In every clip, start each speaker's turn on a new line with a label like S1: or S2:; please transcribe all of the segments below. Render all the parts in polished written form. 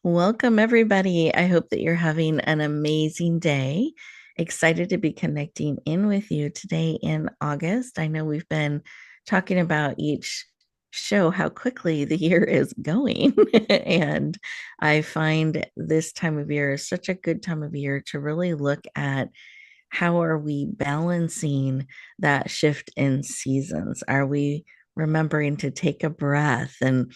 S1: Welcome, everybody. I hope that you're having an amazing day. Excited to be connecting in with you today in August. I know we've been talking about each show how quickly the year is going. And I find this time of year is such a good time of year to really look at how are we balancing that shift in seasons? Are we remembering to take a breath and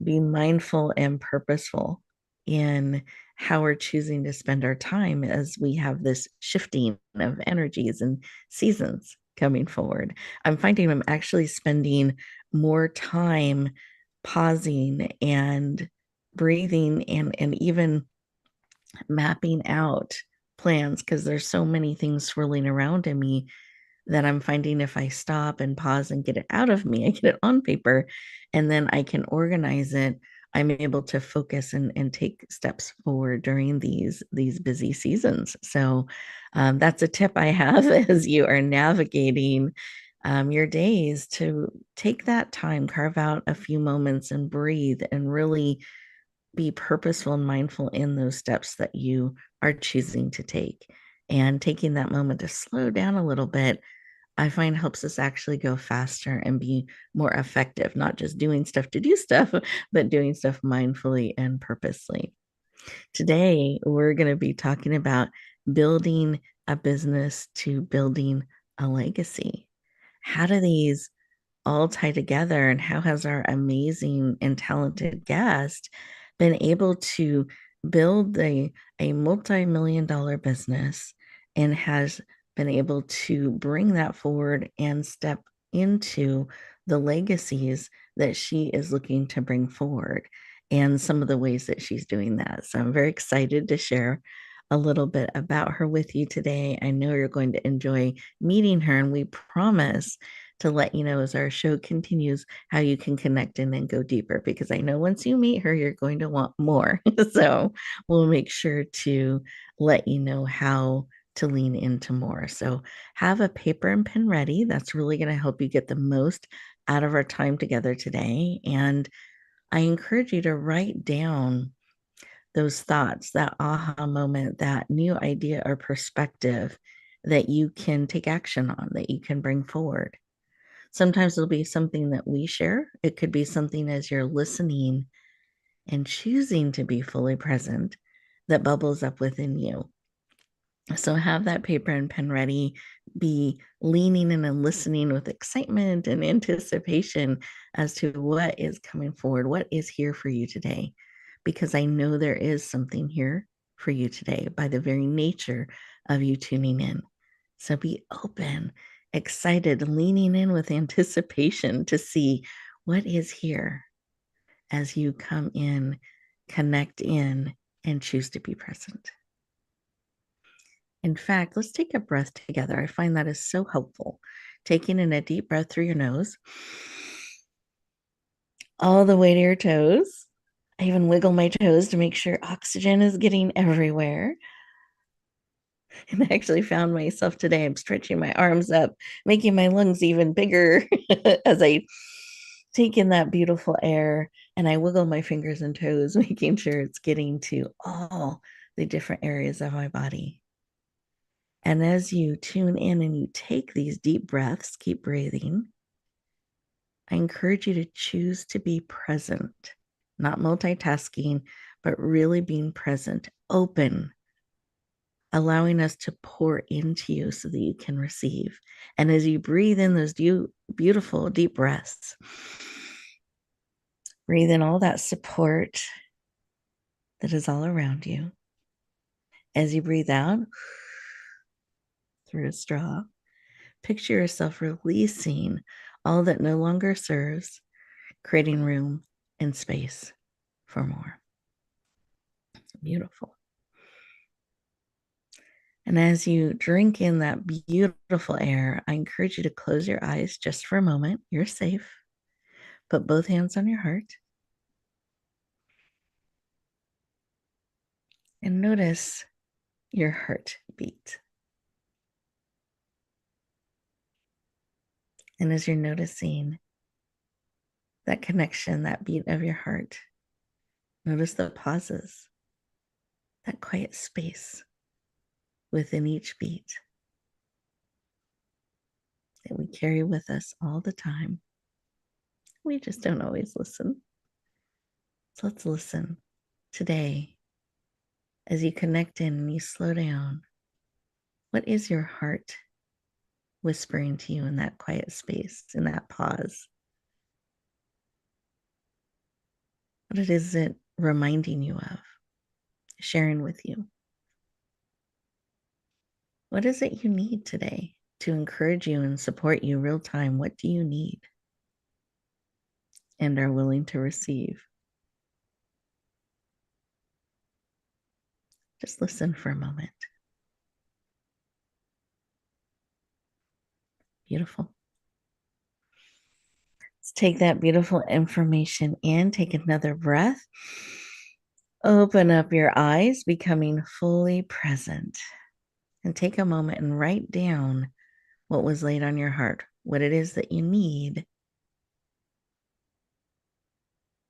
S1: be mindful and purposeful in how we're choosing to spend our time as we have this shifting of energies and seasons coming forward? I'm finding I'm actually spending more time pausing and breathing and even mapping out plans because there's so many things swirling around in me that I'm finding if I stop and pause and get it out of me, I get it on paper, and then I can organize it. I'm able to focus and take steps forward during these busy seasons. So that's a tip I have as you are navigating your days to take that time, carve out a few moments and breathe and really be purposeful and mindful in those steps that you are choosing to take. And taking that moment to slow down a little bit, I find helps us actually go faster and be more effective, not just doing stuff to do stuff, but doing stuff mindfully and purposely. Today, we're going to be talking about building a business to building a legacy. How do these all tie together, and how has our amazing and talented guest been able to build a multi-million dollar business and has been able to bring that forward and step into the legacies that she is looking to bring forward and some of the ways that she's doing that. So I'm very excited to share a little bit about her with you today. I know you're going to enjoy meeting her, and we promise to let you know as our show continues how you can connect in and go deeper, because I know once you meet her, you're going to want more. So we'll make sure to let you know how to lean into more. So have a paper and pen ready. That's really going to help you get the most out of our time together today. And I encourage you to write down those thoughts, that aha moment, that new idea or perspective that you can take action on, that you can bring forward. Sometimes it'll be something that we share. It could be something as you're listening and choosing to be fully present that bubbles up within you. So have that paper and pen ready, be leaning in and listening with excitement and anticipation as to what is coming forward, what is here for you today, because I know there is something here for you today by the very nature of you tuning in. So be open, excited, leaning in with anticipation to see what is here as you come in, connect in, and choose to be present. In fact, let's take a breath together. I find that is so helpful. Taking in a deep breath through your nose, all the way to your toes. I even wiggle my toes to make sure oxygen is getting everywhere. And I actually found myself today, I'm stretching my arms up, making my lungs even bigger as I take in that beautiful air and I wiggle my fingers and toes, making sure it's getting to all the different areas of my body. And as you tune in and you take these deep breaths, keep breathing. I encourage you to choose to be present, not multitasking, but really being present, open, allowing us to pour into you so that you can receive. And as you breathe in those beautiful deep breaths, breathe in all that support that is all around you. As you breathe out through a straw, picture yourself releasing all that no longer serves, creating room and space for more. Beautiful. And as you drink in that beautiful air, I encourage you to close your eyes just for a moment. You're safe. Put both hands on your heart and notice your heartbeat. And as you're noticing that connection, that beat of your heart, Notice the pauses, that quiet space within each beat that we carry with us all the time. We just don't always listen. So let's listen today as you connect in and you slow down. What is your heart whispering to you in that quiet space, in that pause? What is it reminding you of, sharing with you? What is it you need today to encourage you and support you real time? What do you need and are willing to receive? Just listen for a moment. Beautiful. Let's take that beautiful information in. Take another breath. Open up your eyes, becoming fully present. And take a moment and write down what was laid on your heart, what it is that you need,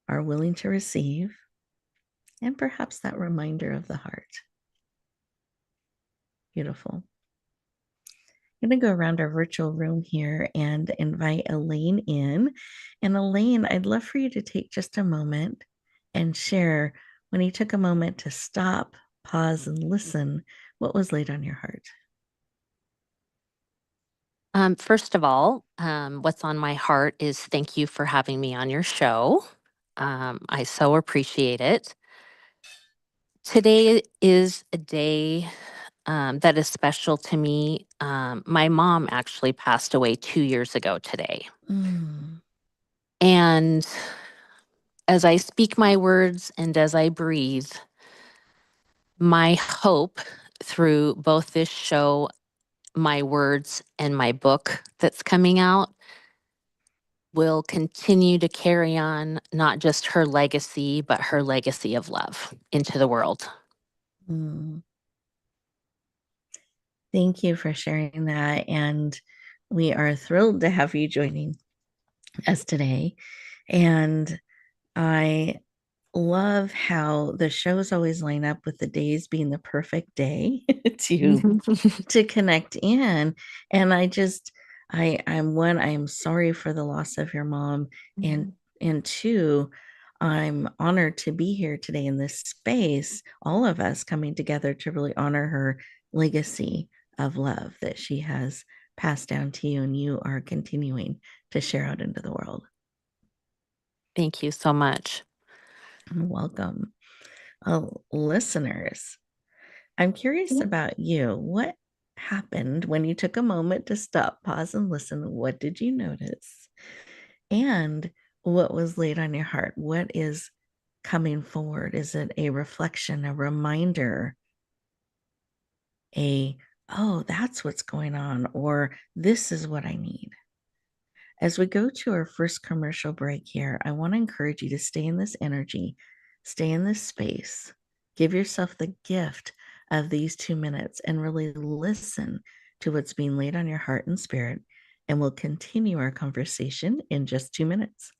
S1: are willing to receive, and perhaps that reminder of the heart. Beautiful. I'm going to go around our virtual room here and invite Elaine in. And Elaine, I'd love for you to take just a moment and share when you took a moment to stop, pause, and listen, what was laid on your heart?
S2: First of all, what's on my heart is thank you for having me on your show. I so appreciate it. Today is a day that is special to me. My mom actually passed away 2 years ago today.
S1: Mm,
S2: And as I speak my words and as I breathe, my hope through both this show, my words, and my book that's coming out will continue to carry on not just her legacy, but her legacy of love into the world.
S1: mm. Thank you for sharing that. And we are thrilled to have you joining us today. And I love how the shows always line up with the days being the perfect day to connect in. And I'm sorry for the loss of your mom. And two, I'm honored to be here today in this space, all of us coming together to really honor her legacy of love that she has passed down to you and you are continuing to share out into the world.
S2: Thank you so much.
S1: Welcome. Listeners, I'm curious about you. What happened when you took a moment to stop, pause, and listen? What did you notice? And what was laid on your heart? What is coming forward? Is it a reflection, a reminder, oh, that's what's going on, or this is what I need? As we go to our first commercial break here, I want to encourage you to stay in this energy, stay in this space, give yourself the gift of these 2 minutes and really listen to what's being laid on your heart and spirit. And we'll continue our conversation in just 2 minutes.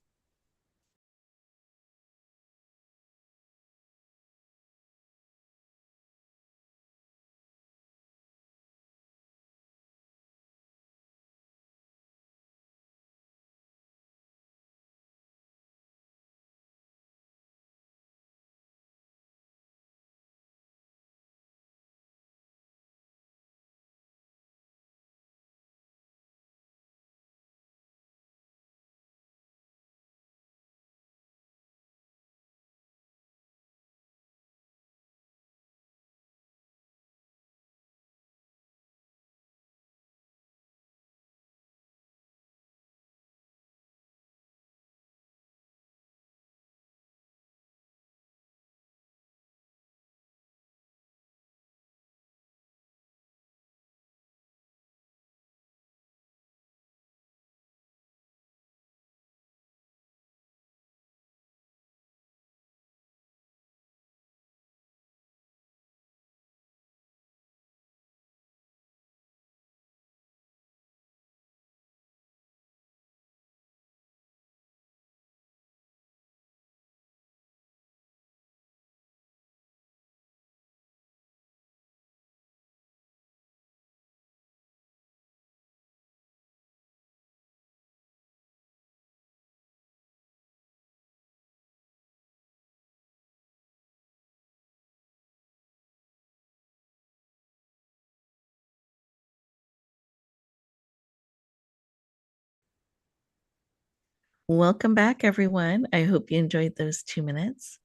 S1: Welcome back, everyone. I hope you enjoyed those 2 minutes,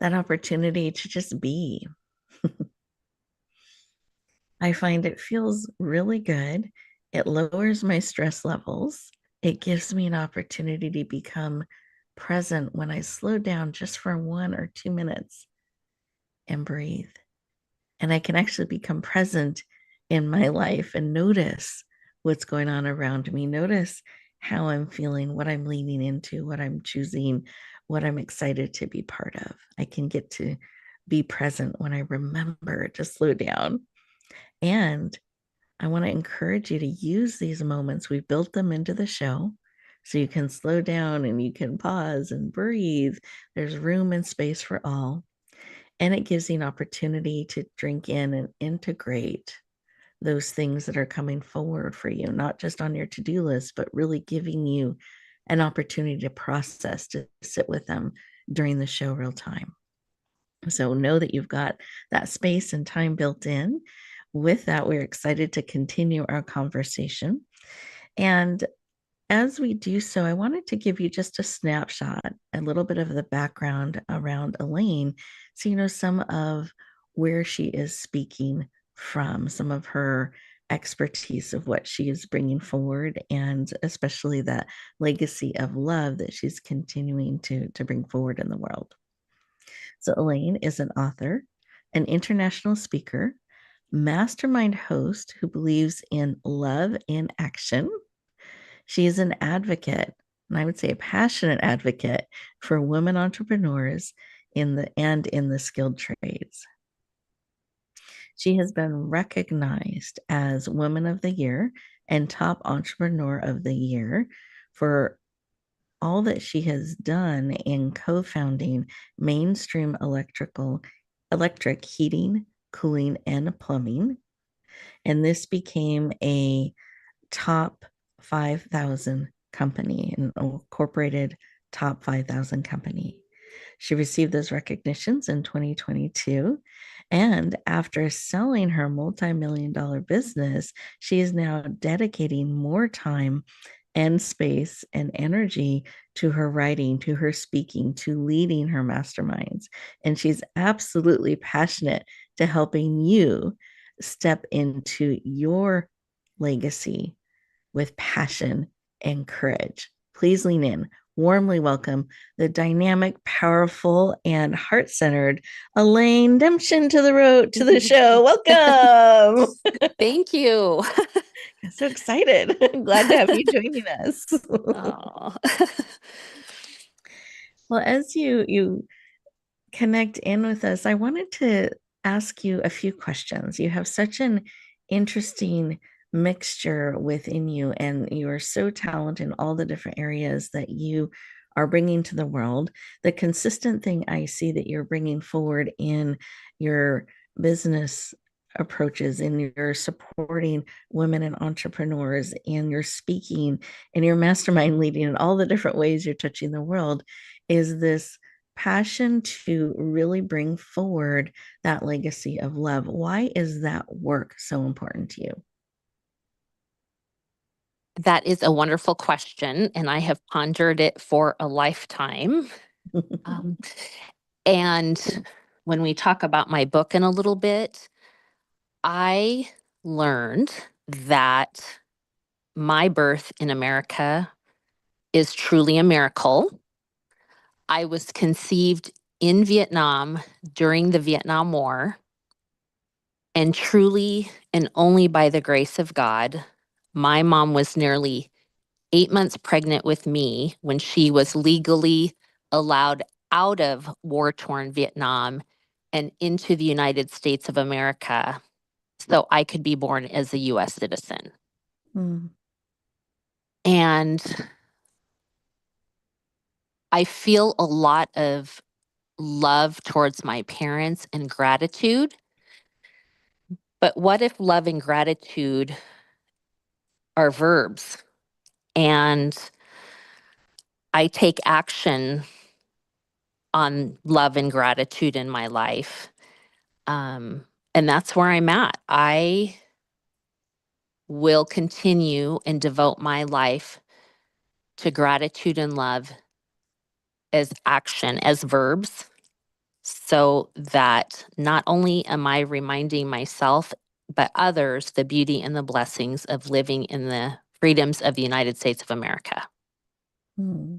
S1: that opportunity to just be. I find it feels really good. It lowers my stress levels. It gives me an opportunity to become present when I slow down just for 1 or 2 minutes and breathe. And I can actually become present in my life and notice what's going on around me. Notice how I'm feeling, what I'm leaning into, what I'm choosing, what I'm excited to be part of. I can get to be present when I remember to slow down. And I want to encourage you to use these moments. We've built them into the show so you can slow down and you can pause and breathe. There's room and space for all. And it gives you an opportunity to drink in and integrate those things that are coming forward for you, not just on your to do list, but really giving you an opportunity to process, to sit with them during the show real time. So know that you've got that space and time built in. With that, we're excited to continue our conversation. And as we do so, I wanted to give you just a snapshot, a little bit of the background around Elaine, so you know some of where she is speaking from, some of her expertise of what she is bringing forward, and especially that legacy of love that she's continuing to bring forward in the world. So, Elaine is an author, an international speaker, mastermind host who believes in love in action. She is an advocate, and I would say a passionate advocate for women entrepreneurs in the skilled trades. She has been recognized as Woman of the Year and Top Entrepreneur of the Year for all that she has done in co-founding mainstream electric heating, cooling, and plumbing. And this became a top 5,000 company, an incorporated top 5,000 company. She received those recognitions in 2022. And after selling her multi-million dollar business, she is now dedicating more time and space and energy to her writing, to her speaking, to leading her masterminds. And she's absolutely passionate to helping you step into your legacy with passion and courage. Please lean in. Warmly welcome the dynamic, powerful, and heart-centered Elaine Damschen to the show. Welcome.
S2: Thank you.
S1: I'm so excited. I'm glad to have you joining us.
S2: Oh.
S1: Well, as you connect in with us, I wanted to ask you a few questions. You have such an interesting mixture within you, and you are so talented in all the different areas that you are bringing to the world. The consistent thing I see that you're bringing forward in your business approaches, in your supporting women and entrepreneurs, and your speaking and your mastermind leading, and all the different ways you're touching the world is this passion to really bring forward that legacy of love. Why is that work so important to you?
S2: That is a wonderful question, and I have pondered it for a lifetime. Um, and when we talk about my book in a little bit, I learned that my birth in America is truly a miracle. I was conceived in Vietnam during the Vietnam War, and truly and only by the grace of God, my mom was nearly 8 months pregnant with me when she was legally allowed out of war-torn Vietnam and into the United States of America so I could be born as a US citizen.
S1: Mm.
S2: And I feel a lot of love towards my parents and gratitude. But what if love and gratitude are verbs? And I take action on love and gratitude in my life. And that's where I'm at. I will continue and devote my life to gratitude and love as action, as verbs, so that not only am I reminding myself, but others the beauty and the blessings of living in the freedoms of the United States of America.
S1: Hmm.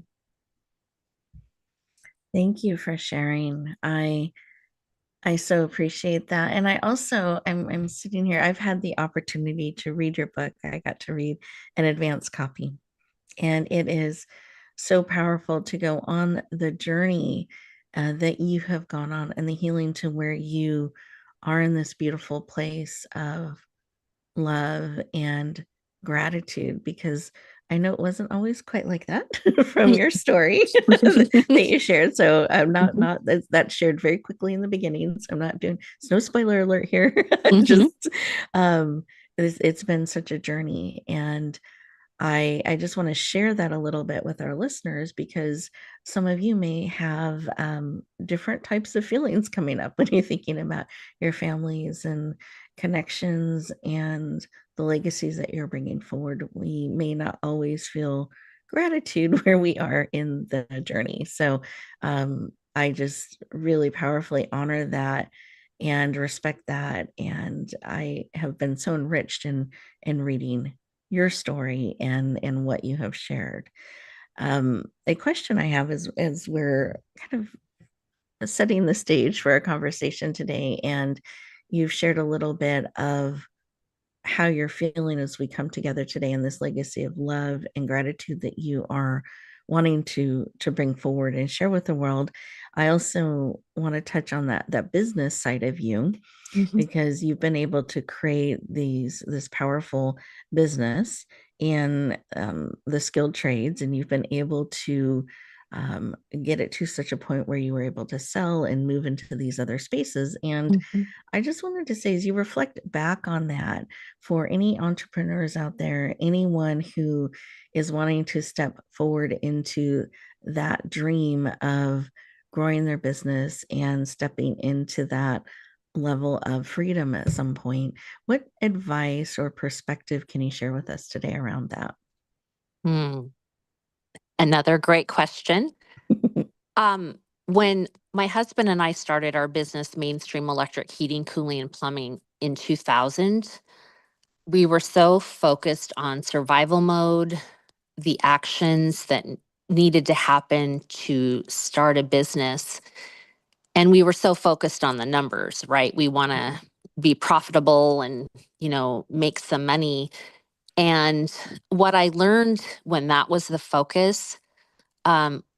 S1: Thank you for sharing. I so appreciate that. And I also I'm sitting here. I've had the opportunity to read your book. I got to read an advanced copy. And it is so powerful to go on the journey that you have gone on and the healing to where you are in this beautiful place of love and gratitude, because I know it wasn't always quite like that from your story that you shared. So I'm not that shared very quickly in the beginning. So I'm not doing, it's no spoiler alert here.
S2: Mhm.
S1: Just um it's been such a journey, and I just want to share that a little bit with our listeners, because some of you may have different types of feelings coming up when you're thinking about your families and connections and the legacies that you're bringing forward. We may not always feel gratitude where we are in the journey. So I just really powerfully honor that and respect that. And I have been so enriched in reading your story and what you have shared. A question I have is, as we're kind of setting the stage for our conversation today, and you've shared a little bit of how you're feeling as we come together today in this legacy of love and gratitude that you are wanting to bring forward and share with the world. I also want to touch on that business side of you,
S2: Mhm.
S1: because you've been able to create this powerful business in the skilled trades, and you've been able to get it to such a point where you were able to sell and move into these other spaces. And
S2: Mhm.
S1: I just wanted to say, as you reflect back on that, for any entrepreneurs out there, anyone who is wanting to step forward into that dream of growing their business and stepping into that level of freedom at some point, what advice or perspective can you share with us today around that?
S2: Hmm. Another great question. When my husband and I started our business, Mainstream Electric Heating, Cooling, and Plumbing, in 2000, we were so focused on survival mode, the actions that needed to happen to start a business. And we were so focused on the numbers, right? We want to be profitable and, make some money. And what I learned when that was the focus,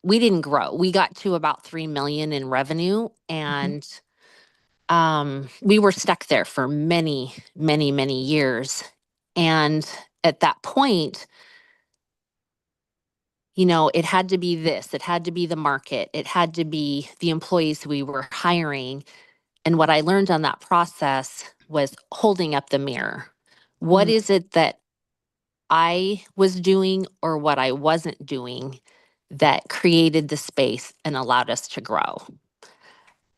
S2: we didn't grow. We got to about 3 million in revenue,
S1: Mhm.
S2: and we were stuck there for many, many, many years. And at that point, it had to be this, it had to be the market, it had to be the employees we were hiring. And what I learned on that process was holding up the mirror. What
S1: Mm,
S2: is it that I was doing or what I wasn't doing that created the space and allowed us to grow?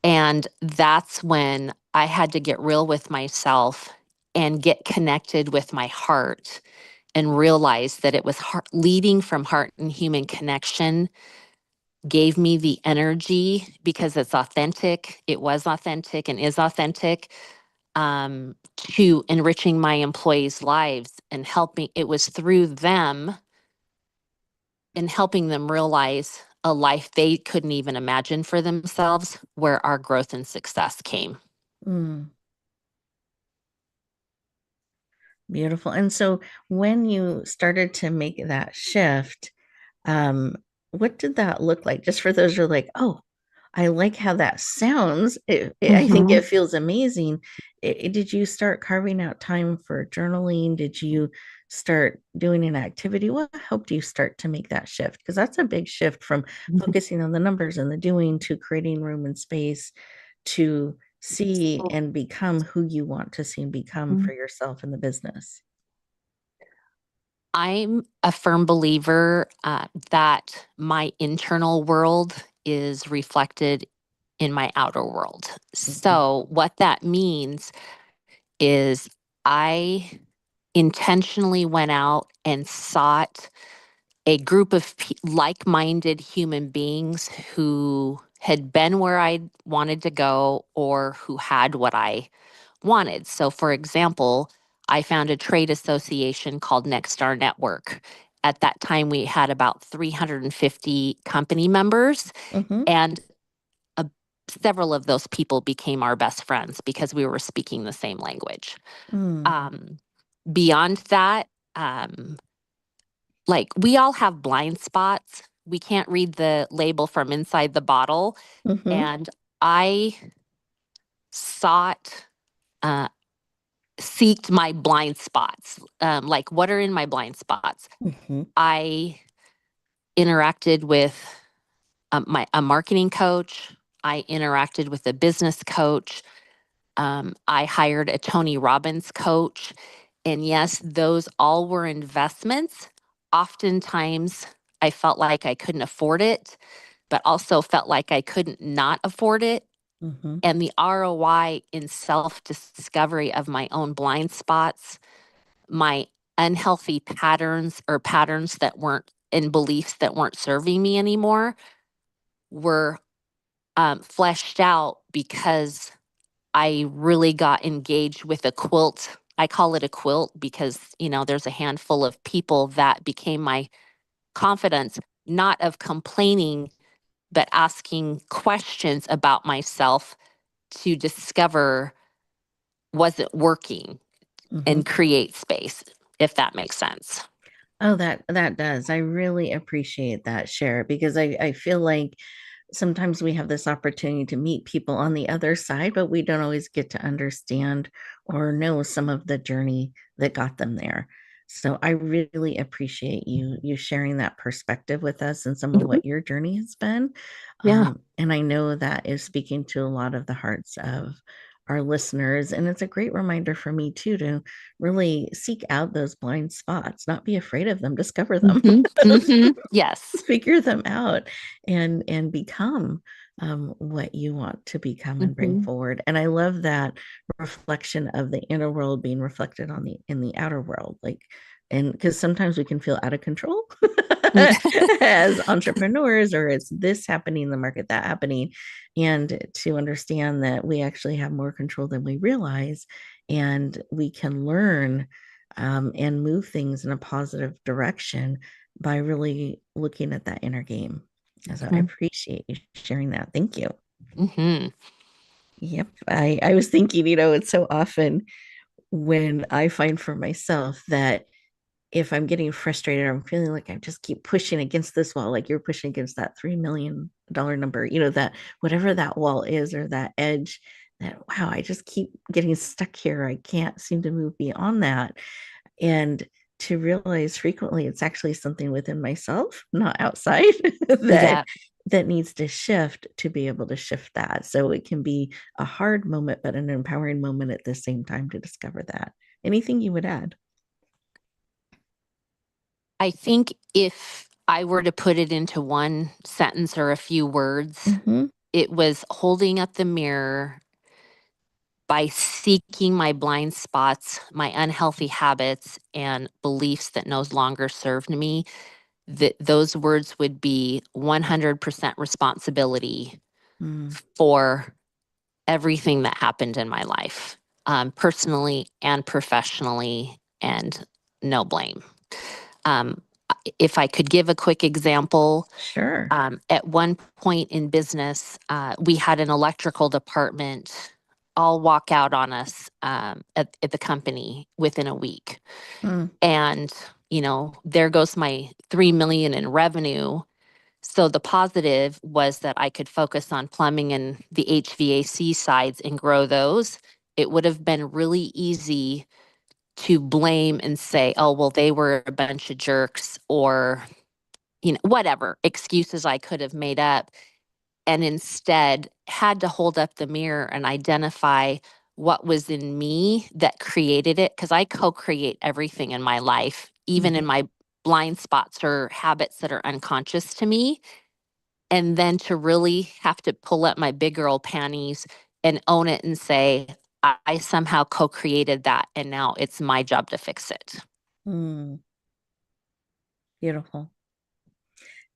S2: And that's when I had to get real with myself and get connected with my heart and realize that it was leading from heart and human connection gave me the energy because it's authentic. It was authentic and is authentic, to enriching my employees' lives and helping. It was through them and helping them realize a life they couldn't even imagine for themselves, where our growth and success came.
S1: mm, beautiful. And so when you started to make that shift, um, what did that look like? Just for those who are like, oh, I like how that sounds. I think
S2: Mhm.
S1: it feels amazing. Did you start carving out time for journaling? Did you start doing an activity? What helped you start to make that shift? Because that's a big shift from focusing on the numbers and the doing to creating room and space to see and become who you want to see and become for yourself in the business.
S2: I'm a firm believer that my internal world is reflected in my outer world.
S1: Mhm.
S2: So, what that means is I intentionally went out and sought a group of like-minded human beings who had been where I wanted to go or who had what I wanted. So, for example, I found a trade association called Next Star Network. At that time, we had about 350 company members,
S1: Mm-hmm.
S2: and uh, several of those people became our best friends because we were speaking the same language.
S1: Mm.
S2: Um, Beyond that, um, like we all have blind spots. We can't read the label from inside the bottle.
S1: Mm-hmm.
S2: And I sought, uh, seeked my blind spots. Like, what are in my blind spots?
S1: Mm-hmm.
S2: I interacted with a marketing coach. I interacted with a business coach. I hired a Tony Robbins coach. And yes, those all were investments. Oftentimes, I felt like I couldn't afford it, but also felt like I couldn't not afford it.
S1: Mm-hmm.
S2: And the ROI in self discovery of my own blind spots, my unhealthy patterns or patterns that weren't in beliefs that weren't serving me anymore were fleshed out because I really got engaged with a quilt. I call it a quilt because, there's a handful of people that became my confidence, not of complaining, but asking questions about myself to discover was it working
S1: Mm-hmm.
S2: and create space, if that makes sense.
S1: Oh, that does. I really appreciate that share because I feel like sometimes we have this opportunity to meet people on the other side, but we don't always get to understand or know some of the journey that got them there. So I really appreciate you sharing that perspective with us and some of
S2: Mhm.
S1: what your journey has been.
S2: Yeah.
S1: And I know that is speaking to a lot of the hearts of our listeners. And it's a great reminder for me too to really seek out those blind spots, not be afraid of them, discover them,
S2: Hmm. Hmm. Yes.
S1: figure them out, and become what you want to become and bring
S2: Hmm.
S1: forward. And I love that reflection of the inner world being reflected on the in the outer world, like, and because sometimes we can feel out of control as entrepreneurs, or it's this happening in the market, that happening, and to understand that we actually have more control than we realize, and we can learn and move things in a positive direction by really looking at that inner game. So I appreciate you sharing that. Thank you.
S2: Hmm.
S1: Yep. I was thinking, it's so often when I find for myself that if I'm getting frustrated, I'm feeling like I just keep pushing against this wall, like you're pushing against that $3 million number, that whatever that wall is or that edge, that wow, I just keep getting stuck here. I can't seem to move beyond that. And to realize frequently it's actually something within myself, not outside, that
S2: Yeah.
S1: that needs to shift to be able to shift that. So it can be a hard moment, but an empowering moment at the same time to discover that. Anything you would add?
S2: I think if I were to put it into one sentence or a few words,
S1: Mm-hmm.
S2: it was holding up the mirror by seeking my blind spots, my unhealthy habits, and beliefs that no longer served me. That those words would be 100% responsibility
S1: Mm.
S2: for everything that happened in my life, personally and professionally, and no blame. Um, if I could give a quick example,
S1: Sure.
S2: at one point in business, we had an electrical department all walk out on us at the company within a week.
S1: Mm.
S2: And, there goes my 3 million in revenue. So the positive was that I could focus on plumbing and the HVAC sides and grow those. It would have been really easy to blame and say, oh, well, they were a bunch of jerks, or, whatever excuses I could have made up, and instead had to hold up the mirror and identify what was in me that created it. Because I co create everything in my life, even in
S1: Mm-hmm.
S2: my blind spots or habits that are unconscious to me. And then to really have to pull up my big girl panties and own it and say, I somehow co created that. And now it's my job to fix it.
S1: Mm. Beautiful.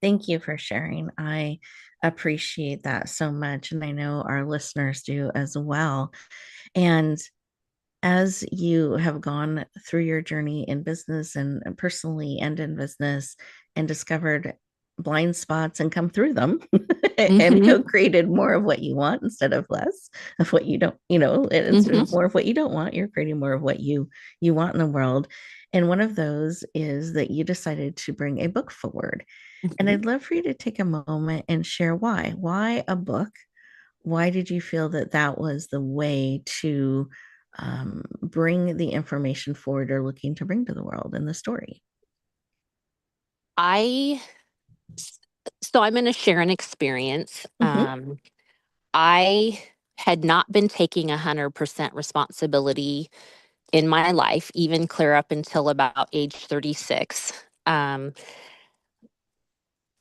S1: Thank you for sharing. I appreciate that so much. And I know our listeners do as well. And as you have gone through your journey in business and personally and in business and discovered blind spots and come through them and
S2: Hmm.
S1: co-created more of what you want instead of less of what you don't, and instead
S2: Hmm.
S1: of more of what you don't want, you're creating more of what you want in the world. And one of those is that you decided to bring a book forward. And
S2: Hmm.
S1: I'd love for you to take a moment and share why a book. Why did you feel that that was the way to bring the information forward you're looking to bring to the world in the story?
S2: I so I'm going to share an experience.
S1: Hmm.
S2: I had not been taking 100% responsibility in my life, even clear up until about age 36. Um,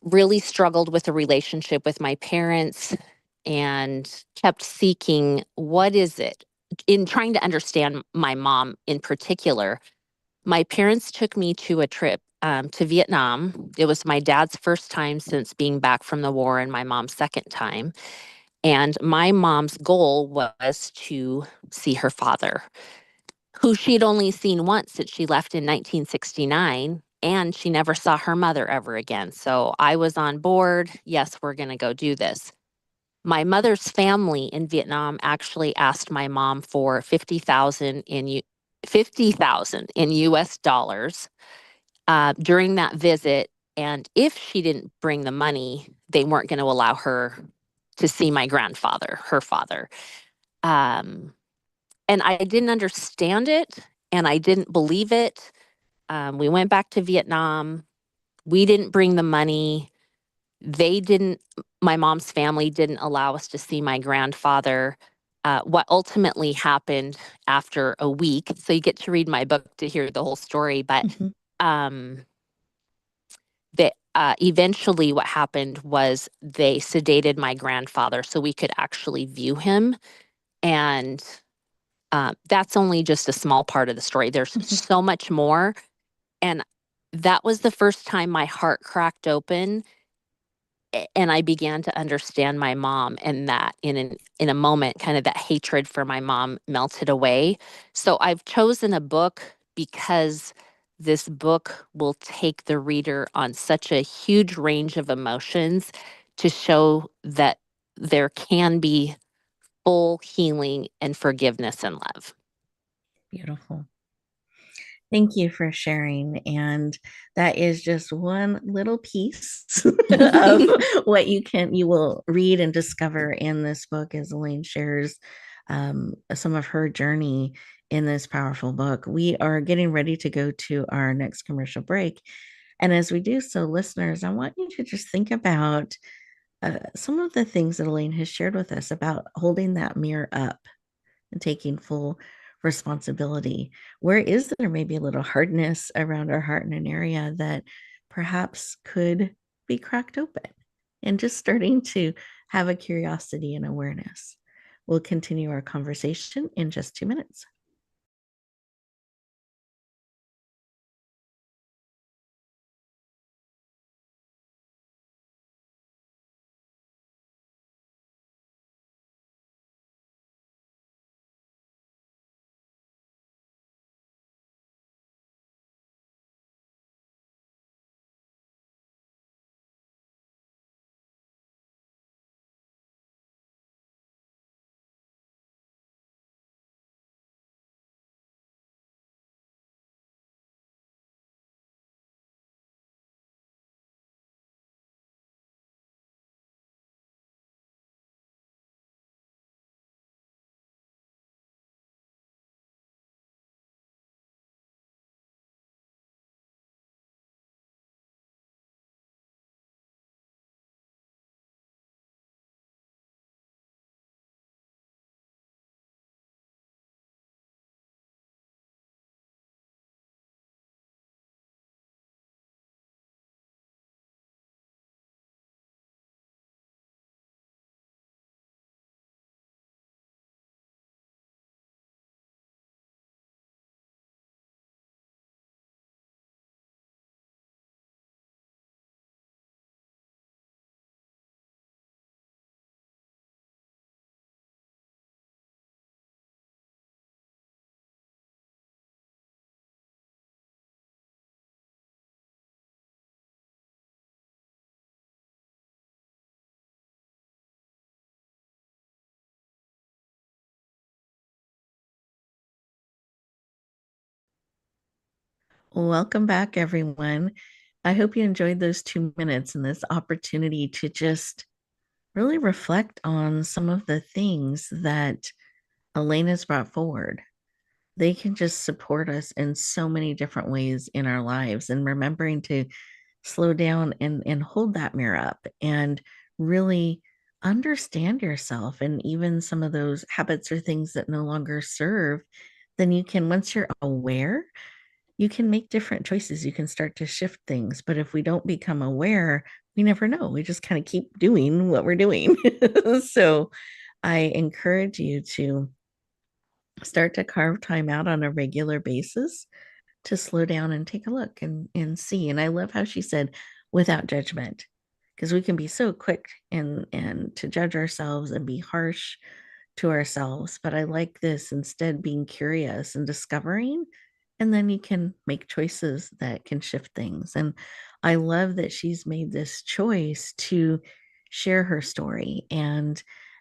S2: really struggled with a relationship with my parents and kept seeking what is it in trying to understand my mom in particular. My parents took me to a trip to Vietnam. It was my dad's first time since being back from the war and my mom's second time. And my mom's goal was to see her father, who she'd only seen once since she left in 1969. And she never saw her mother ever again. So I was on board. Yes, we're going to go do this. My mother's family in Vietnam actually asked my mom for 50,000 in US dollars during that visit. And if she didn't bring the money, they weren't going to allow her to see my grandfather, her father. Um, and I didn't understand it and I didn't believe it. We went back to Vietnam. We didn't bring the money. They didn't, my mom's family didn't allow us to see my grandfather. What ultimately happened after a week, so you get to read my book to hear the whole story, but
S1: Hmm.
S2: um, that eventually what happened was they sedated my grandfather so we could actually view him. And that's only just a small part of the story. There's
S1: Hmm.
S2: so much more. And that was the first time my heart cracked open and I began to understand my mom and that in a moment kind of that hatred for my mom melted away. So I've chosen a book because this book will take the reader on such a huge range of emotions to show that there can be full healing and forgiveness and love.
S1: Beautiful. Thank you for sharing. And that is just one little piece of what you will read and discover in this book as Elaine shares some of her journey in this powerful book. We are getting ready to go to our next commercial break. And as we do so, listeners, I want you to just think about some of the things that Elaine has shared with us about holding that mirror up and taking full responsibility. Where is there maybe a little hardness around our heart in an area that perhaps could be cracked open? And just starting to have a curiosity and awareness. We'll continue our conversation in just 2 minutes. Welcome back, everyone. I hope you enjoyed those 2 minutes and this opportunity to just really reflect on some of the things that Elaine has brought forward. They can just support us in so many different ways in our lives, and remembering to slow down and hold that mirror up and really understand yourself and even some of those habits or things that no longer serve, then you can, once you're aware, you can make different choices. You can start to shift things. But if we don't become aware, we never know. We just kind of keep doing what we're doing. So I encourage you to start to carve time out on a regular basis to slow down and take a look and see. And I love how she said without judgment, because we can be so quick and to judge ourselves and be harsh to ourselves. But I like this, instead being curious and discovering, and then you can make choices that can shift things. And I love that she's made this choice to share her story. And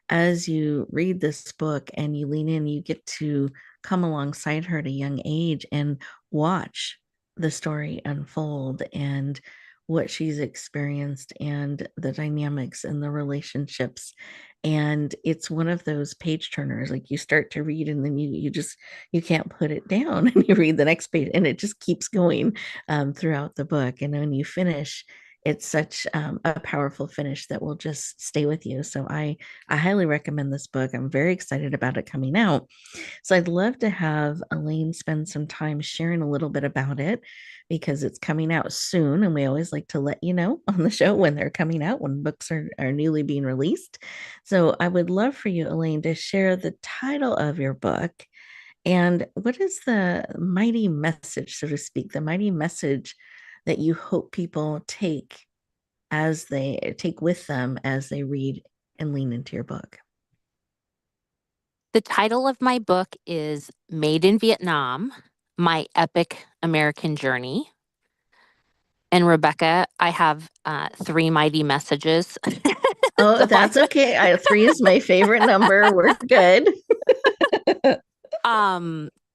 S1: as you read this book and you lean in, you get to come alongside her at a young age and watch the story unfold and what she's experienced and the dynamics and the relationships. And it's one of those page turners. Like, you start to read and then you just, you can't put it down, and you read the next page and it just keeps going throughout the book. And when you finish, it's such a powerful finish that will just stay with you. So I highly recommend this book. I'm very excited about it coming out. So I'd love to have Elaine spend some time sharing a little bit about it, because it's coming out soon. And we always like to let you know on the show when they're coming out, when books are newly being released. So I would love for you, Elaine, to share the title of your book and what is the mighty message, so to speak, the mighty message that you hope people take with them as they read and lean into your book.
S2: The title of my book is Made in Vietnam, My Epic American Journey. And Rebecca, I have three mighty messages.
S1: Oh,
S2: So
S1: that's okay. Three is my favorite number. We're good.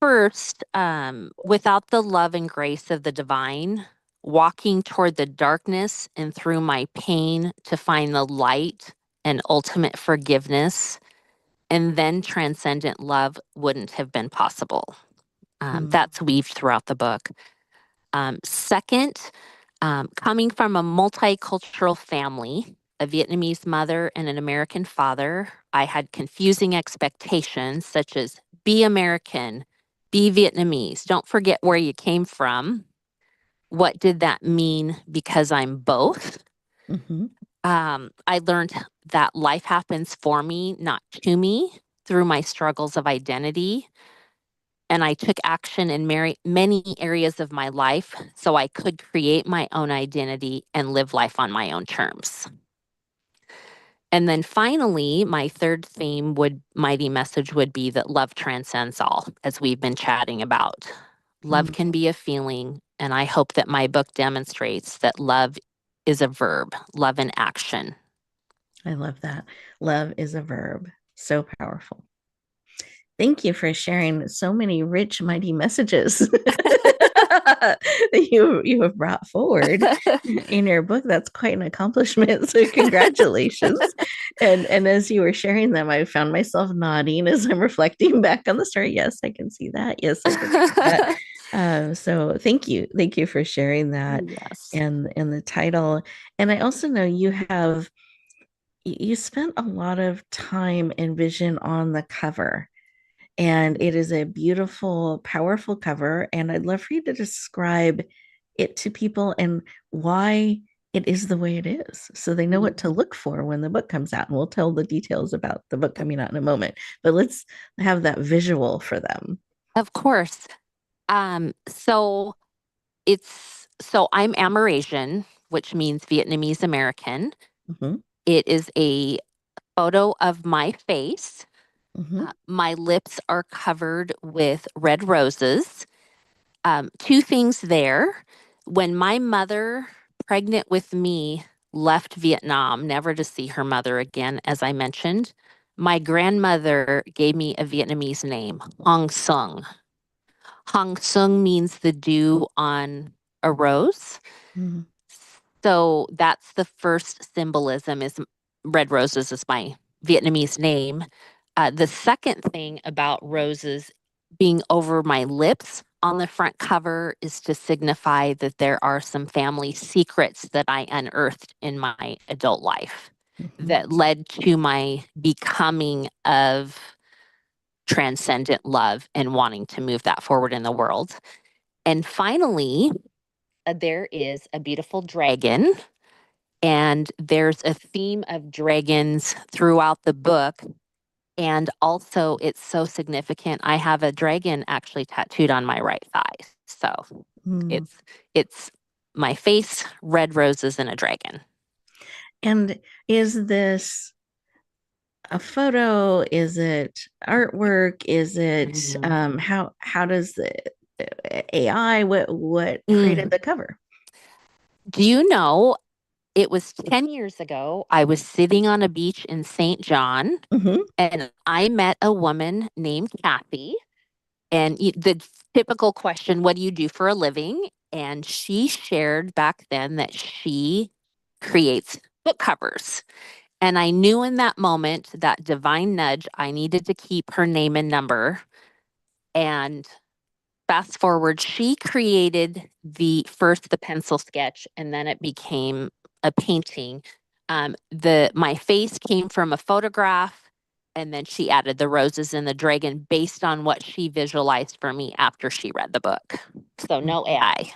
S2: first, without the love and grace of the divine, walking toward the darkness and through my pain to find the light and ultimate forgiveness, and then transcendent love wouldn't have been possible.
S1: Mm,
S2: That's weaved throughout the book. Second, coming from a multicultural family, a Vietnamese mother and an American father, I had confusing expectations such as be American, be Vietnamese, don't forget where you came from. What did that mean because I'm both?
S1: mhm.
S2: I learned that life happens for me, not to me, through my struggles of identity. And I took action in many areas of my life so I could create my own identity and live life on my own terms. And then finally, my third mighty message would be that love transcends all, as we've been chatting about. Love
S1: Mm,
S2: can be a feeling, and I hope that my book demonstrates that love is a verb, love in action.
S1: I love that. Love is a verb. So powerful. Thank you for sharing so many rich, mighty messages that you have brought forward in your book. That's quite an accomplishment. So congratulations. And as you were sharing them, I found myself nodding as I'm reflecting back on the story. Yes, I can see that. Yes, I can see that. So thank you. Thank you for sharing that
S2: Yes.
S1: and the title. And I also know you spent a lot of time and vision on the cover, and it is a beautiful, powerful cover. And I'd love for you to describe it to people and why it is the way it is, so they know what to look for when the book comes out. And we'll tell the details about the book coming out in a moment, but let's have that visual for them.
S2: Of course. So so I'm Amerasian, which means Vietnamese American.
S1: Hmm.
S2: It is a photo of my face.
S1: Hmm.
S2: My lips are covered with red roses. Two things there. When my mother, pregnant with me, left Vietnam, never to see her mother again, as I mentioned, my grandmother gave me a Vietnamese name, Hong Sung. Hong Sung means the dew on a rose.
S1: Mm,
S2: So that's the first symbolism is red roses is my Vietnamese name. The second thing about roses being over my lips on the front cover is to signify that there are some family secrets that I unearthed in my adult life
S1: mhm,
S2: that led to my becoming of transcendent love and wanting to move that forward in the world. And finally, there is a beautiful dragon, and there's a theme of dragons throughout the book. And also, it's so significant. I have a dragon actually tattooed on my right thigh. So
S1: mm.
S2: it's my face, red roses, and a dragon.
S1: And is this a photo? Is it artwork? Is it
S2: Mm.
S1: how does the AI what created
S2: Mm.
S1: the cover?
S2: Do you know it was 10 years ago? I was sitting on a beach in St. John
S1: Hmm.
S2: and I met a woman named Kathy. And the typical question, what do you do for a living? And she shared back then that she creates book covers. And I knew in that moment, that divine nudge, I needed to keep her name and number. And fast forward, she created the pencil sketch, and then it became a painting. The my face came from a photograph, and then she added the roses and the dragon based on what she visualized for me after she read the book. So no AI.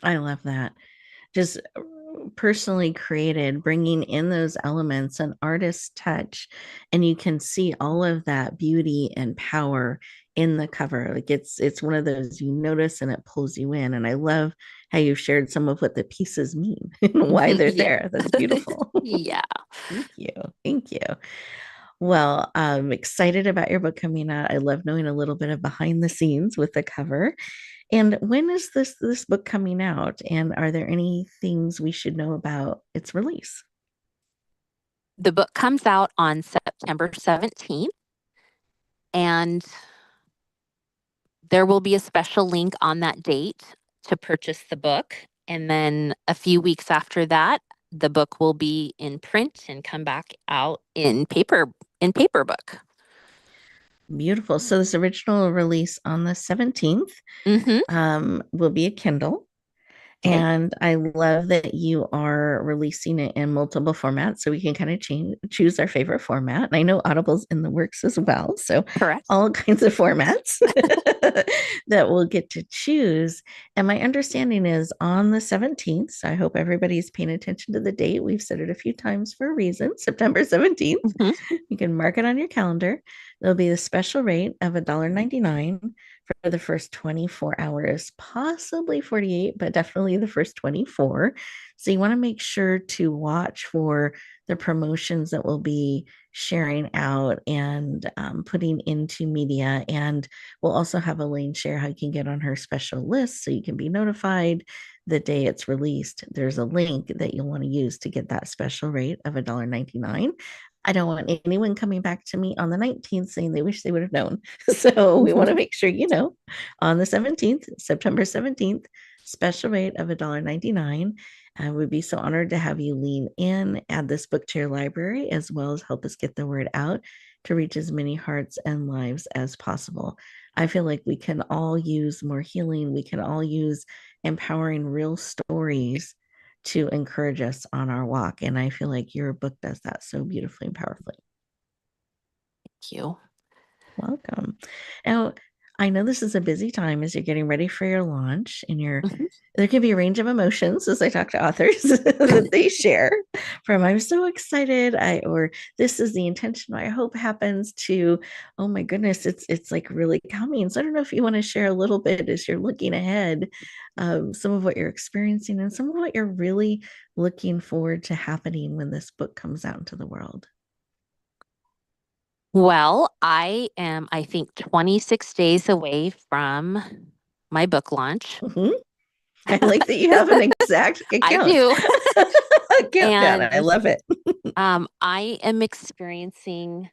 S1: I love that. Just personally created, bringing in those elements, an artist's touch, and you can see all of that beauty and power in the cover. Like it's one of those you notice and it pulls you in. And I love how you've shared some of what the pieces mean and why they're
S2: Yeah.
S1: there. That's beautiful.
S2: Yeah.
S1: Thank you. Thank you. Well, I'm excited about your book coming out. I love knowing a little bit of behind the scenes with the cover. And when is this book coming out? And are there any things we should know about its release?
S2: The book comes out on September 17th, and there will be a special link on that date to purchase the book. And then a few weeks after that, the book will be in print and come back out in paper book.
S1: Beautiful. So this original release on the 17th
S2: Mm-hmm.
S1: will be a Kindle.
S2: Okay.
S1: And I love that you are releasing it in multiple formats so we can kind of choose our favorite format. And I know Audible's in the works as well. So
S2: Correct.
S1: all kinds of formats that we'll get to choose. And my understanding is on the 17th. So I hope everybody's paying attention to the date. We've said it a few times for a reason, September 17th.
S2: Mm-hmm.
S1: You can mark it on your calendar. There'll be a special rate of $1.99 for the first 24 hours, possibly 48, but definitely the first 24. So you want to make sure to watch for the promotions that we'll be sharing out and putting into media. And we'll also have Elaine share how you can get on her special list so you can be notified the day it's released. There's a link that you'll want to use to get that special rate of $1.99. I don't want anyone coming back to me on the 19th saying they wish they would have known. So we want to make sure you know on the 17th, September 17th, special rate of $1.99. I would be so honored to have you lean in, add this book to your library, as well as help us get the word out to reach as many hearts and lives as possible. I feel like we can all use more healing. We can all use empowering real stories to encourage us on our walk. And I feel like your book does that so beautifully and powerfully.
S2: Thank you.
S1: Welcome. Now, I know this is a busy time as you're getting ready for your launch, and
S2: Mhm.
S1: there can be a range of emotions as I talk to authors that they share from I'm so excited, or this is the intention I hope happens to oh my goodness, it's like really coming. So I don't know if you want to share a little bit as you're looking ahead, some of what you're experiencing and some of what you're really looking forward to happening when this book comes out into the world.
S2: Well, I am, I think, 26 days away from my book launch.
S1: Mhm. I like that you have an exact
S2: I
S1: account.
S2: do.
S1: Countdown. I
S2: And
S1: love it.
S2: I am experiencing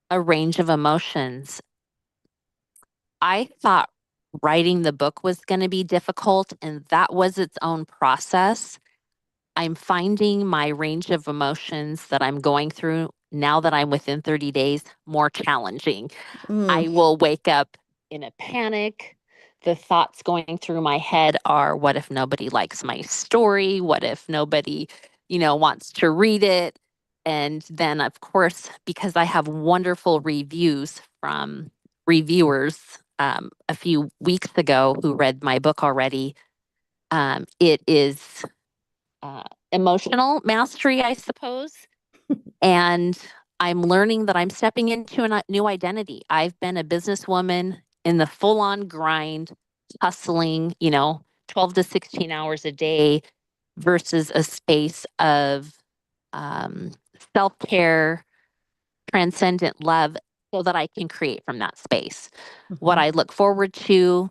S2: a range of emotions. I thought writing the book was going to be difficult, and that was its own process. I'm finding my range of emotions that I'm going through now that I'm within 30 days more challenging.
S1: Mm,
S2: I will wake up in a panic. The thoughts going through my head are, what if nobody likes my story? What if nobody, wants to read it? And then, of course, because I have wonderful reviews from reviewers a few weeks ago who read my book already, it is uh, emotional mastery, I suppose. And I'm learning that I'm stepping into a new identity. I've been a businesswoman in the full on grind, hustling, 12 to 16 hours a day versus a space of um, self care, transcendent love so that I can create from that space. What
S1: mhm.
S2: I look forward to,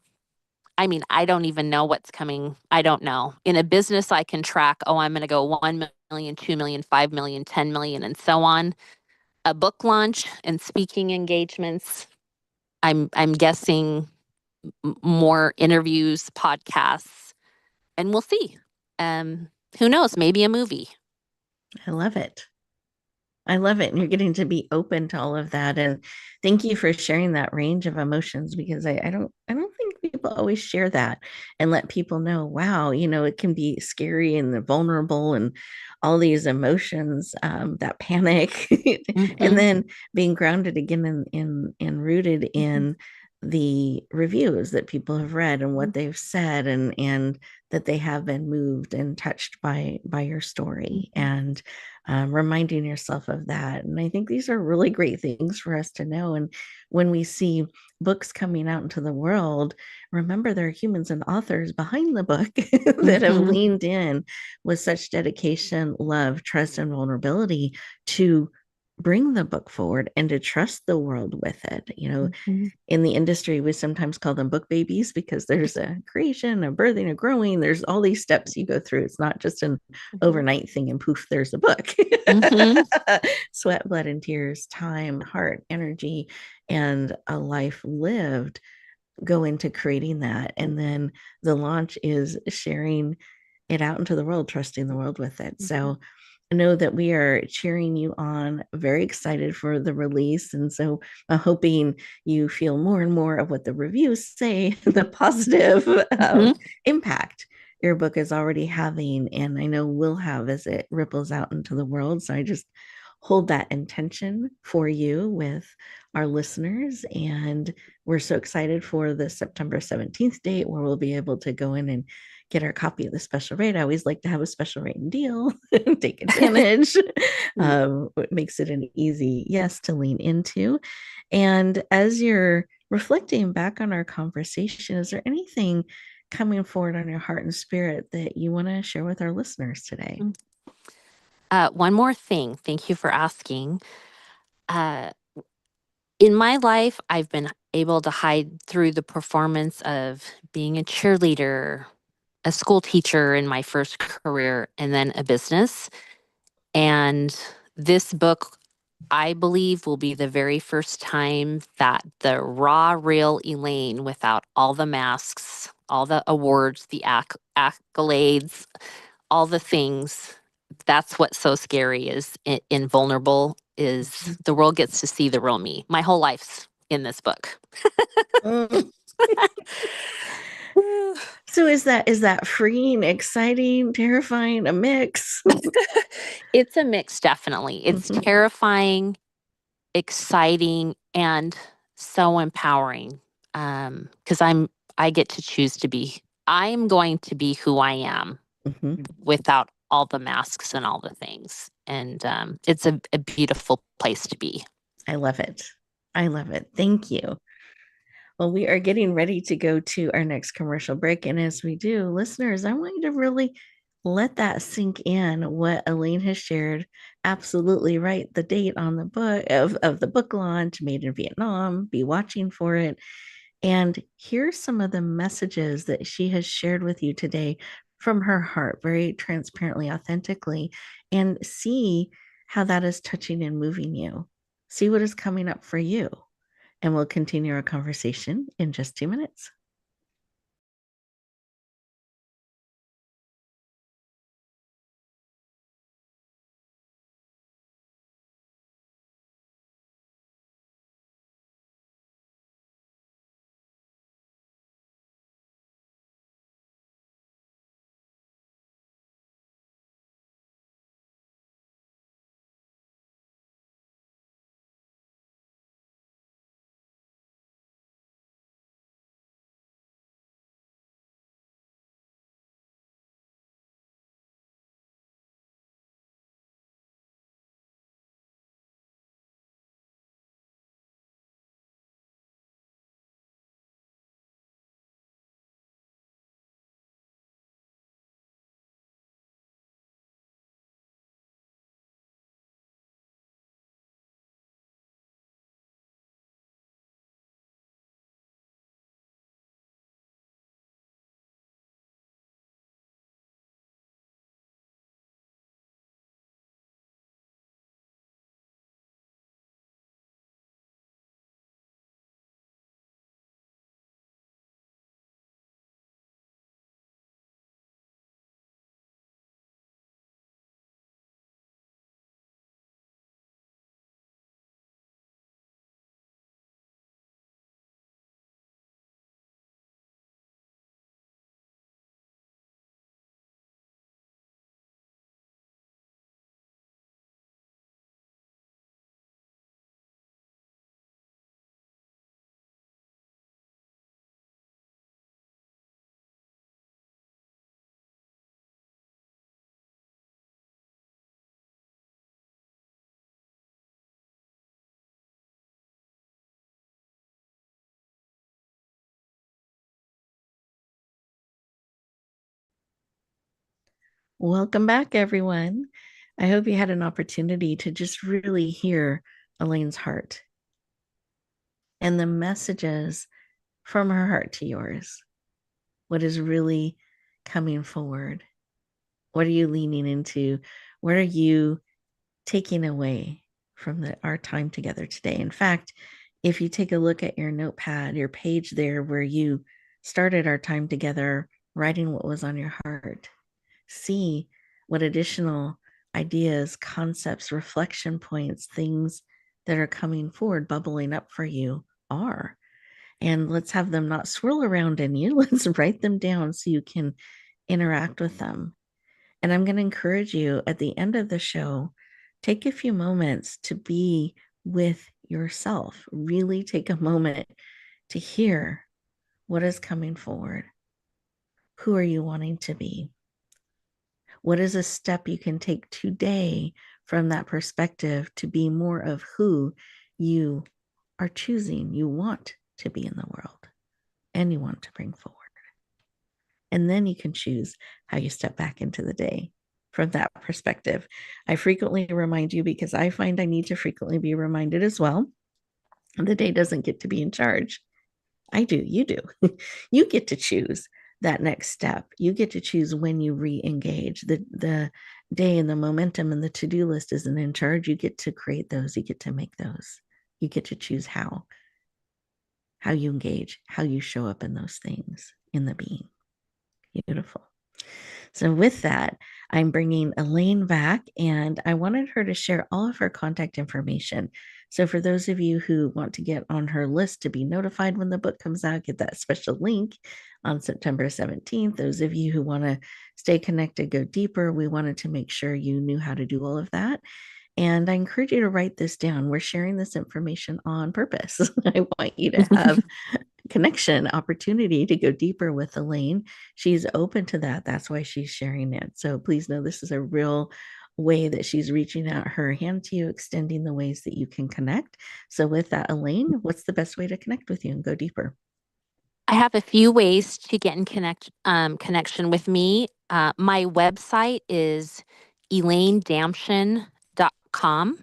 S2: I mean, I don't even know what's coming. I don't know. In a business, I can track, oh, I'm going to go 1 million, 2 million, 5 million, 10 million, and so on. A book launch and speaking engagements. I'm guessing more interviews, podcasts, and we'll see. Who knows? Maybe a movie.
S1: I love it. I love it. And you're getting to be open to all of that. And thank you for sharing that range of emotions because I don't think people always share that and let people know, wow, it can be scary and vulnerable and all these emotions, that panic, and
S2: Mm-hmm.
S1: then being grounded again and rooted in the reviews that people have read and what they've said and that they have been moved and touched by your story.
S2: Mm-hmm.
S1: And reminding yourself of that. And I think these are really great things for us to know. And when we see books coming out into the world, remember there are humans and authors behind the book that have
S2: Mm-hmm.
S1: leaned in with such dedication, love, trust, and vulnerability to bring the book forward and to trust the world with it.
S2: Mm-hmm.
S1: In the industry, we sometimes call them book babies because there's a creation, a birthing, a growing. There's all these steps you go through. It's not just an overnight thing and poof, there's a book.
S2: Mm-hmm.
S1: Sweat, blood, and tears, time, heart, energy, and a life lived go into creating that. And then the launch is sharing it out into the world, trusting the world with it.
S2: Mm-hmm.
S1: So I know that we are cheering you on, very excited for the release. And so I'm hoping you feel more and more of what the reviews say, the positive
S2: Mm-hmm.
S1: impact your book is already having. And I know will have as it ripples out into the world. So I just hold that intention for you with our listeners. And we're so excited for the September 17th date where we'll be able to go in and get our copy of the special rate. I always like to have a special rate and deal and take advantage. It makes it an easy yes to lean into. And as you're reflecting back on our conversation, is there anything coming forward on your heart and spirit that you want to share with our listeners today?
S2: One more thing. Thank you for asking. Uh, in my life, I've been able to hide through the performance of being a cheerleader, a school teacher in my first career, and then a business. And this book, I believe, will be the very first time that the raw, real Elaine, without all the masks, all the awards, the accolades, all the things. That's what's so scary is invulnerable is the world gets to see the real me. My whole life's in this book.
S1: Mm. So is that freeing, exciting, terrifying, a mix?
S2: It's a mix, definitely. It's
S1: Mhm.
S2: terrifying, exciting, and so empowering. Because I get to choose to be. I'm going to be who I am
S1: Mhm.
S2: without all the masks and all the things. And it's a beautiful place to be.
S1: I love it. I love it. Thank you. Well, we are getting ready to go to our next commercial break. And as we do, listeners, I want you to really let that sink in what Elaine has shared. Absolutely right. The date on the book of the book launch, made in Vietnam, be watching for it. And here's some of the messages that she has shared with you today from her heart, very transparently, authentically, and see how that is touching and moving you. See what is coming up for you. And we'll continue our conversation in just 2 minutes. Welcome back, everyone. I hope you had an opportunity to just really hear Elaine's heart and the messages from her heart to yours. What is really coming forward? What are you leaning into? What are you taking away from our time together today? In fact, if you take a look at your notepad, your page there where you started our time together, writing what was on your heart, see what additional ideas, concepts, reflection points, things that are coming forward, bubbling up for you are. And let's have them not swirl around in you. Let's write them down so you can interact with them. And I'm going to encourage you at the end of the show, take a few moments to be with yourself. Really take a moment to hear what is coming forward. Who are you wanting to be? What is a step you can take today from that perspective to be more of who you are choosing you want to be in the world and you want to bring forward? And then you can choose how you step back into the day from that perspective. I frequently remind you because I find I need to frequently be reminded as well. The day doesn't get to be in charge. I do, you do. You get to choose that next step. You get to choose when you re-engage. The day and the momentum and the to-do list isn't in charge. You get to create those, you get to make those. You get to choose how you engage, how you show up in those things in the being. Beautiful. So, with that, I'm bringing Elaine back, and I wanted her to share all of her contact information. So, for those of you who want to get on her list to be notified when the book comes out, get that special link on September 17th. Those of you who want to stay connected, go deeper, we wanted to make sure you knew how to do all of that. And I encourage you to write this down. We're sharing this information on purpose. I want you to have connection, opportunity to go deeper with Elaine. She's open to that. That's why she's sharing it. So please know this is a real way that she's reaching out her hand to you, extending the ways that you can connect. So, with that, Elaine, what's the best way to connect with you and go deeper?
S2: I have a few ways to get in connection with me. My website is elainedamschen.com.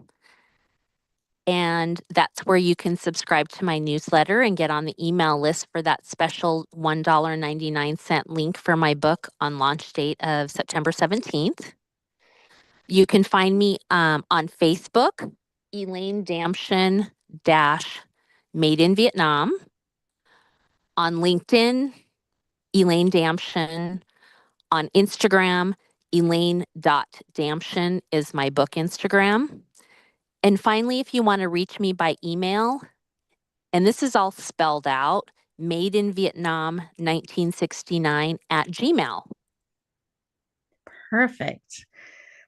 S2: And that's where you can subscribe to my newsletter and get on the email list for that special $1.99 link for my book on launch date of September 17th. You can find me on Facebook, Elaine Damschen dash Made in Vietnam. On LinkedIn, Elaine Damschen. On Instagram, Elaine.Damschen is my book Instagram. And finally, if you want to reach me by email, and this is all spelled out, Made in Vietnam 1969 at Gmail.
S1: Perfect.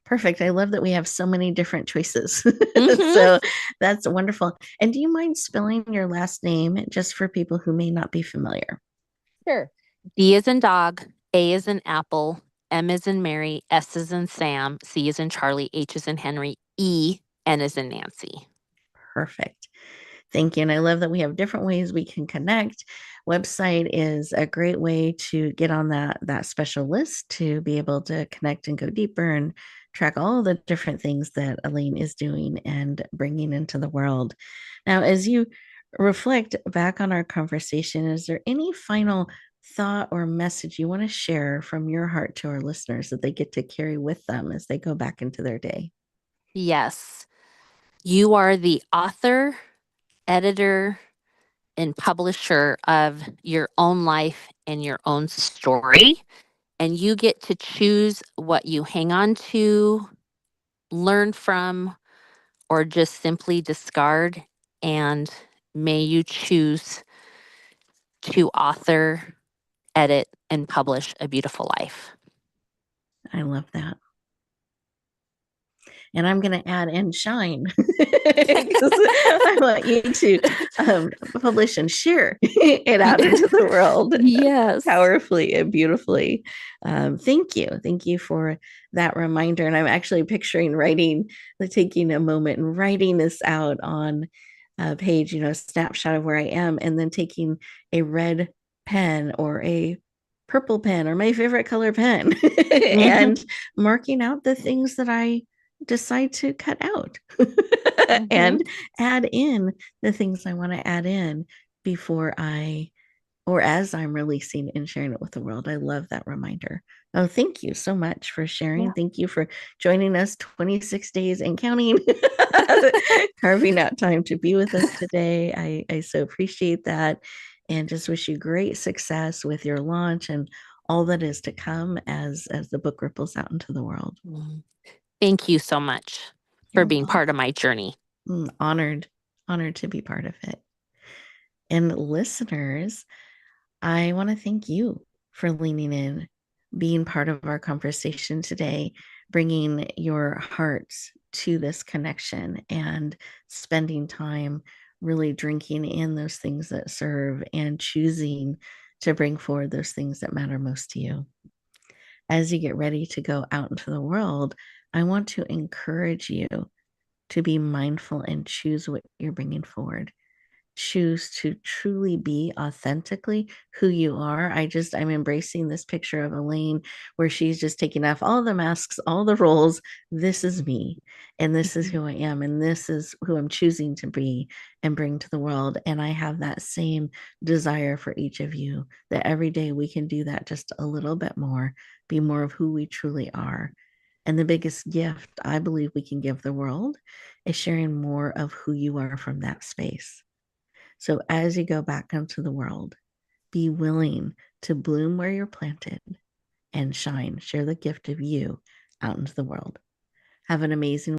S1: Perfect. I love that we have so many different choices.
S2: Mm-hmm.
S1: So that's wonderful. And do you mind spelling your last name just for people who may not be familiar?
S2: Sure. D is in dog, A is in apple, M is in Mary, S is in Sam, C is in Charlie, H is in Henry, E, N is in Nancy.
S1: Perfect. Thank you. And I love that we have different ways we can connect. Website is a great way to get on that special list to be able to connect and go deeper and track all the different things that Elaine is doing and bringing into the world. Now, as you reflect back on our conversation, is there any final thought or message you want to share from your heart to our listeners that they get to carry with them as they go back into their day?
S2: Yes, you are the author, editor, and publisher of your own life and your own story. And you get to choose what you hang on to, learn from, or just simply discard. And may you choose to author, edit, and publish a beautiful life.
S1: I love that. And I'm going to add and shine because I want you to publish and share it out into the world
S2: Yes.
S1: powerfully and beautifully. Thank you. Thank you for that reminder. And I'm actually picturing writing, taking a moment and writing this out on a page, a snapshot of where I am, and then taking a red pen or a purple pen or my favorite color pen
S2: Mhm.
S1: and marking out the things that I decide to cut out
S2: Mhm.
S1: and add in the things I want to add in before I or as I'm releasing and sharing it with the world. I love that reminder. Oh, thank you so much for sharing.
S2: Yeah.
S1: Thank you for joining us 26 days and counting, carving out time to be with us today. I so appreciate that and just wish you great success with your launch and all that is to come as the book ripples out into the world.
S2: Mm. Thank you so much for
S1: You're
S2: being part of my journey.
S1: honored, honored to be part of it. And listeners, I want to thank you for leaning in, being part of our conversation today, bringing your hearts to this connection and spending time really drinking in those things that serve and choosing to bring forward those things that matter most to you. As you get ready to go out into the world, I want to encourage you to be mindful and choose what you're bringing forward. Choose to truly be authentically who you are. I'm embracing this picture of Elaine where she's just taking off all the masks, all the roles. This is me, and this is
S2: Mhm.
S1: who I am, and this is who I'm choosing to be and bring to the world. And I have that same desire for each of you that every day we can do that just a little bit more, be more of who we truly are. And the biggest gift I believe we can give the world is sharing more of who you are from that space. So as you go back into the world, be willing to bloom where you're planted and shine. Share the gift of you out into the world. Have an amazing